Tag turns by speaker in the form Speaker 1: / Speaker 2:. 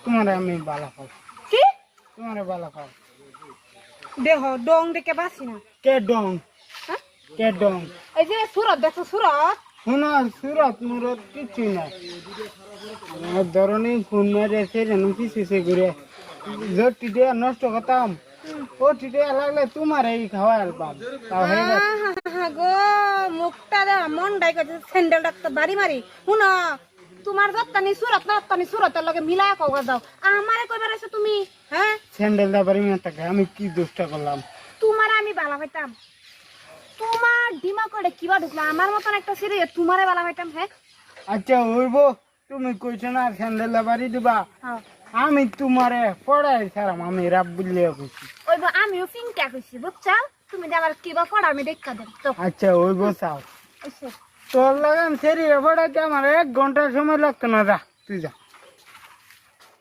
Speaker 1: তোমার আমি বালা খাও
Speaker 2: কি
Speaker 1: তোমার বালা খাও
Speaker 2: দেহ ডং দেখে বাসি না
Speaker 1: কে ডং
Speaker 2: হ্যাঁ?
Speaker 1: কে ডং
Speaker 2: এই যে সুরত দেখো সুরত
Speaker 1: শোনা সুরত মুরত কিছুই নাই আমার ধরনি ফোন মেরে সেরে কিছু সে ঘুরে জটি দিয়ে নষ্ট করতাম ও টিটে লাগলে তোমার এই খাওয়া অ্যালবাম তাও হয়ে গেছে
Speaker 2: গো মুখটা দে মন ডাই করছে স্যান্ডেল ডাকতে বাড়ি মারি শুনো তোমার যত্তানি সুরত না তত্তানি সুরতের লগে মিলায় কওয়া দাও আমারে কইবার আছে তুমি হ্যাঁ
Speaker 1: স্যান্ডেল দাবারি মেটাকে আমি কি দুষ্টা করলাম
Speaker 2: তোমার আমি বালা পাইতাম তোমার দিমাগ করে কিবা ঢুকলো আমার মতন একটা সিরি তোমারে বালা পাইতাম হ্যাঁ
Speaker 1: আচ্ছা হইব তুমি কইছো না স্যান্ডেল দাবারি দিবা
Speaker 2: হ্যাঁ
Speaker 1: আমি তোমারে পড়াই ছাড়াম আমি রাব বুঝলে কইছি
Speaker 2: ওই আমিও ফিংটা কইছি বুঝছো তুমি যে আমার কিবা পড়া আমি দেখা দেব তো
Speaker 1: আচ্ছা হইব চাও
Speaker 2: এসে
Speaker 1: তোর লাগান সেরি পড়াইতে আমার 1 ঘন্টা সময় লাগতো না যা তুই যা